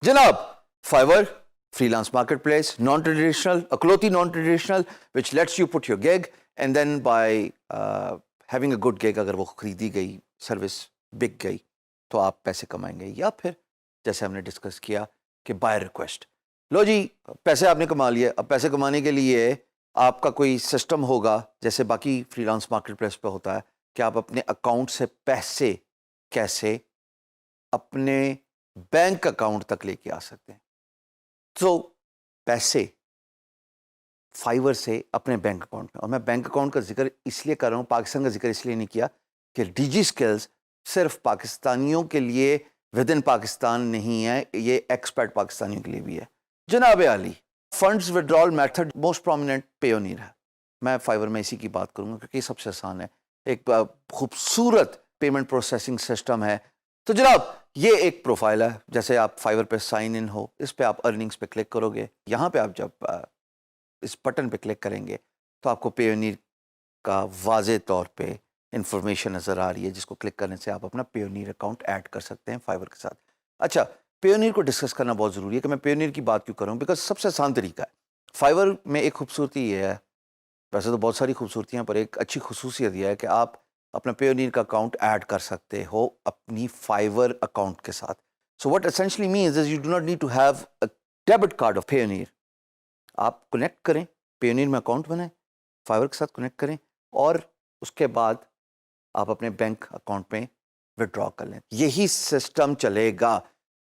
جناب Fiverr, freelance marketplace, non-traditional, اکلوتی non-traditional, which lets you put your gig and then by having a good gig اگر وہ خریدی گئی service بک گئی تو آپ پیسے کمائیں گے، یا پھر جیسے ہم نے ڈسکس کیا کہ بائی ریکویسٹ. لو جی پیسے آپ نے کما لیے، اب پیسے کمانے کے لیے آپ کا کوئی سسٹم ہوگا جیسے باقی فری لانس مارکیٹ پلیس پہ ہوتا ہے کہ آپ اپنے اکاؤنٹ سے پیسے کیسے اپنے بینک اکاؤنٹ تک لے کے آ سکتے ہیں. تو پیسے فائیور سے اپنے بینک اکاؤنٹ میں، اور میں بینک اکاؤنٹ کا ذکر اس لیے کر رہا ہوں، پاکستان کا ذکر اس لیے نہیں کیا کہ ڈی جی اسکلز صرف پاکستانیوں کے لیے ود ان پاکستان نہیں ہے، یہ ایکسپیٹ پاکستانیوں کے لیے بھی ہے. جناب عالی، funds withdrawal method most prominent Payoneer ہے. میں فائیور میں اسی کی بات کروں گا کیونکہ یہ سب سے آسان ہے، ایک خوبصورت پیمنٹ پروسیسنگ سسٹم ہے. تو جناب یہ ایک پروفائل ہے، جیسے آپ فائیور پہ سائن ان ہو، اس پہ آپ ارننگز پہ کلک کرو گے. یہاں پہ آپ جب اس بٹن پہ کلک کریں گے تو آپ کو پیونیر کا واضح طور پہ انفارمیشن نظر آ رہی ہے، جس کو کلک کرنے سے آپ اپنا پیونیر اکاؤنٹ ایڈ کر سکتے ہیں فائیور کے ساتھ. اچھا، پیونیر کو ڈسکس کرنا بہت ضروری ہے کہ میں پیونیر کی بات کیوں کروں، بیکاز سب سے آسان طریقہ ہے. فائیور میں ایک خوبصورتی یہ ہے، ویسے تو بہت ساری خوبصورتیاں، پر ایک اچھی خصوصیت یہ ہے کہ آپ اپنا پیونیر کا اکاؤنٹ ایڈ کر سکتے ہو اپنی فائیور اکاؤنٹ کے ساتھ. So what essentially means is you do not need to have a debit card of Payoneer. آپ کنیکٹ کریں، پیونیر میں اکاؤنٹ بنائیں، فائیور کے ساتھ کنیکٹ کریں، اور اس کے بعد آپ اپنے بینک اکاؤنٹ میں وڈرا کر لیں. یہی سسٹم چلے گا.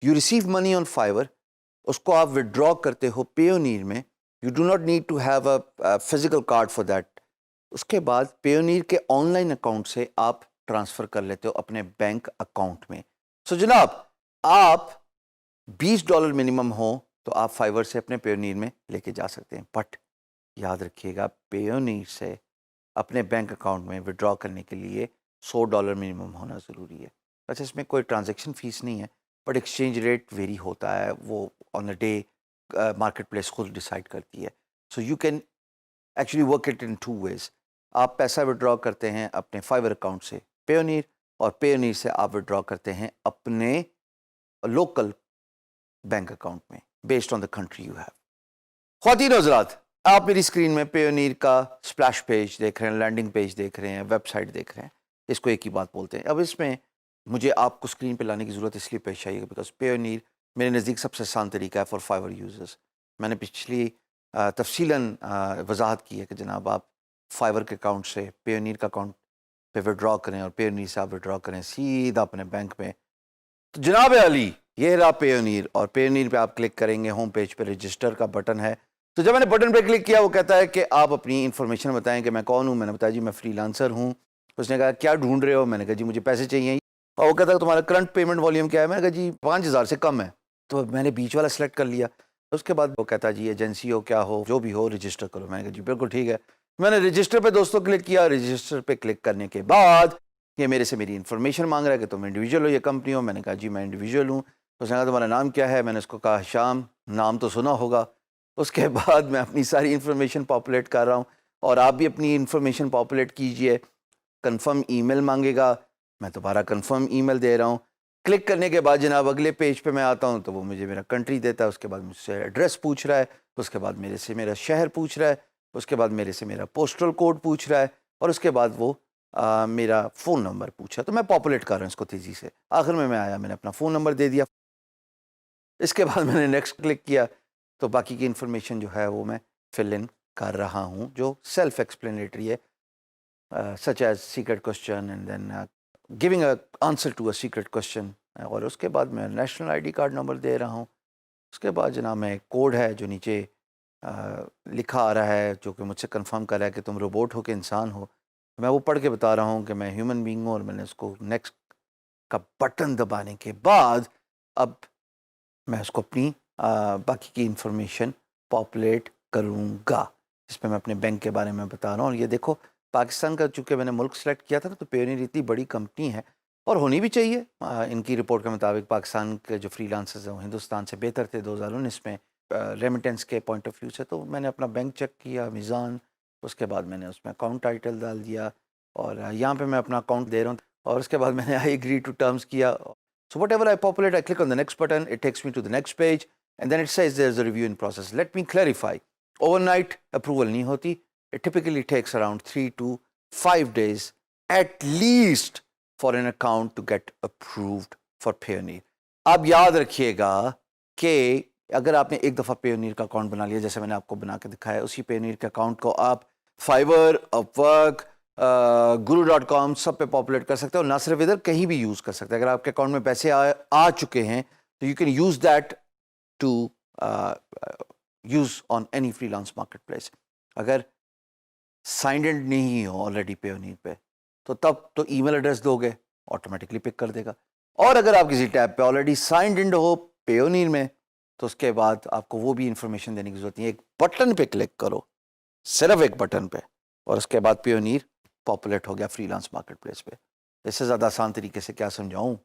یو ریسیو منی آن فائیور، اس کو آپ وڈرا کرتے ہو پیونیر میں. You do not need to have a physical card for that. اس کے بعد پیونیر کے آن لائن اکاؤنٹ سے آپ ٹرانسفر کر لیتے ہو اپنے بینک اکاؤنٹ میں. سو جناب آپ $20 منیمم ہو تو آپ فائیور سے اپنے پیونیر میں لے کے جا سکتے ہیں، بٹ یاد رکھیے گا پیونیر سے اپنے بینک اکاؤنٹ میں وڈرا کرنے کے لیے $100 منیمم ہونا ضروری ہے. اچھا، اس میں کوئی ٹرانزیکشن فیس نہیں ہے، بٹ ایکسچینج ریٹ ویری ہوتا ہے، وہ آن اے ڈے مارکیٹ پلیس خود ڈیسائیڈ کرتی ہے. So you can actually work it in 2 ways. آپ پیسہ وڈرا کرتے ہیں اپنے فائیور اکاؤنٹ سے پیونیر، اور پیونیر سے آپ وڈرا کرتے ہیں اپنے لوکل بینک اکاؤنٹ میں based on the country you have. خواتین و حضرات، آپ میری اسکرین میں پیونیر کا سپلیش پیج دیکھ رہے ہیں، لینڈنگ پیج دیکھ رہے ہیں، ویب سائٹ دیکھ رہے ہیں. اس کو ایک ہی بات بولتے ہیں. اب اس میں مجھے آپ کو اسکرین پہ لانے کی ضرورت اس لیے پیش آئی ہے بیکاز پیونیر میرے نزدیک سب سے آسان طریقہ ہے فار فائیور یوزرز. میں نے پچھلی تفصیلاً وضاحت کی ہے کہ جناب آپ فائیور کے اکاؤنٹ سے پیونیر کا اکاؤنٹ پہ وڈرا کریں اور پیونیر سے آپ وڈرا کریں سیدھا اپنے بینک میں. تو جناب علی، یہ رہا پیونیر، اور پیونیر پہ آپ کلک کریں گے، ہوم پیج پہ رجسٹر کا بٹن ہے. تو جب میں نے بٹن پہ کلک کیا، وہ کہتا ہے کہ آپ اپنی انفارمیشن بتائیں کہ میں کون ہوں. میں نے بتایا جی میں فری لانسر ہوں. اس نے کہا کیا ڈھونڈ رہے ہو؟ میں نے کہا جی مجھے پیسے چاہیے. اور وہ کہتا ہے تمہارا کرنٹ پیمنٹ والیوم کیا ہے؟ میں نے کہا جی 5000 سے کم ہے. تو میں نے بیچ والا سلیکٹ کر لیا. اس کے بعد وہ کہتا جی ایجنسی ہو کیا ہو جو بھی ہو رجسٹر کرو. میں نے کہا جی بالکل ٹھیک ہے. میں نے رجسٹر پہ دوستوں کلک کیا. رجسٹر پہ کلک کرنے کے بعد یہ میرے سے میری انفارمیشن مانگ رہا ہے کہ تم انڈیویجول ہو یا کمپنی ہو. میں نے کہا جی میں انڈیویجول ہوں. اس نے کہا تمہارا نام کیا ہے؟ میں نے اس کو کہا شام. نام تو سنا ہوگا. اس کے بعد میں اپنی ساری انفارمیشن پاپولیٹ کر رہا ہوں، اور آپ بھی اپنی انفارمیشن پاپولیٹ کیجئے. کنفرم ای میل مانگے گا، میں دوبارہ کنفرم ای میل دے رہا ہوں. کلک کرنے کے بعد جناب اگلے پیج پہ میں آتا ہوں تو وہ مجھے میرا کنٹری دیتا ہے. اس کے بعد مجھ سے ایڈریس پوچھ رہا ہے. اس کے بعد میرے سے میرا شہر پوچھ رہا ہے. اس کے بعد میرے سے میرا پوسٹل کوڈ پوچھ رہا ہے. اور اس کے بعد وہ میرا فون نمبر پوچھا. تو میں پاپولیٹ کر رہا ہوں اس کو تیزی سے. آخر میں آیا، میں نے اپنا فون نمبر دے دیا. اس کے بعد میں نے نیکسٹ کلک کیا تو باقی کی انفارمیشن جو ہے وہ میں فل ان کر رہا ہوں جو سیلف ایکسپلینیٹری ہے، such as secret question and then giving a answer to a secret question. اور اس کے بعد میں national I D card number دے رہا ہوں. اس کے بعد جناب میں کوڈ ہے جو نیچے لکھا آ رہا ہے جو کہ مجھ سے کنفرم کر رہا ہے کہ تم روبوٹ ہو کہ انسان ہو. میں وہ پڑھ کے بتا رہا ہوں کہ میں ہیومن بینگ ہوں. اور میں نے اس کو نیکسٹ کا بٹن دبانے کے بعد اب میں اس کو اپنی باقی کی انفارمیشن پاپولیٹ کروں گا، جس پہ میں اپنے بینک کے بارے میں بتا رہا ہوں. اور یہ دیکھو پاکستان کا چونکہ میں نے ملک سلیکٹ کیا تھا نا، تو پیونیر اتنی بڑی کمپنی ہے اور ہونی بھی چاہیے. ان کی رپورٹ کے مطابق پاکستان کے جو فری لانسرز ہیں وہ ہندوستان سے بہتر تھے 2019 میں ریمیٹنس کے پوائنٹ آف ویو سے. تو میں نے اپنا بینک چیک کیا، میزان. اس کے بعد میں نے اس میں اکاؤنٹ ٹائٹل ڈال دیا، اور یہاں پہ میں اپنا اکاؤنٹ دے رہا ہوں. اور اس کے بعد میں نے آئی ایگری ٹو ٹرمز کیا. So whatever I populate, I click on the next button, it takes me to the next page, and then it says there's a review in process. Let me clarify. Overnight approval nahi hoti. It typically takes around 3 to 5 days at least for an account to get approved for Payoneer. اب یاد رکھیے گا کہ اگر آپ نے ایک دفعہ پیونیر کا اکاؤنٹ بنا لیا, جیسے میں نے آپ کو بنا کے دکھایا, اسی پیونیر کے اکاؤنٹ کو آپ فائبر, اپ ورک, guru.com سب پہ پاپولیٹ کر سکتے ہیں, اور نہ صرف ادھر, کہیں بھی یوز کر سکتے ہیں. اگر آپ کے اکاؤنٹ میں پیسے آ چکے ہیں تو you can use that to use on any freelance marketplace. اگر سائنڈ ان نہیں ہو آلریڈی پیونیر پہ تو تب تو ای میل ایڈریس دو گے, آٹومیٹکلی پک کر دے گا. اور اگر آپ کسی ٹیب پہ آلریڈی سائنڈ ان ہو پیونیر میں تو اس کے بعد آپ کو وہ بھی انفارمیشن دینے کی ضرورت نہیں ہے. ایک بٹن پہ کلک کرو, صرف ایک بٹن پہ, اور اس کے بعد پیونیر پاپولیٹ ہو گیا فری لانس مارکیٹ پلیس پہ. اس سے زیادہ آسان طریقے سے کیا سمجھاؤں.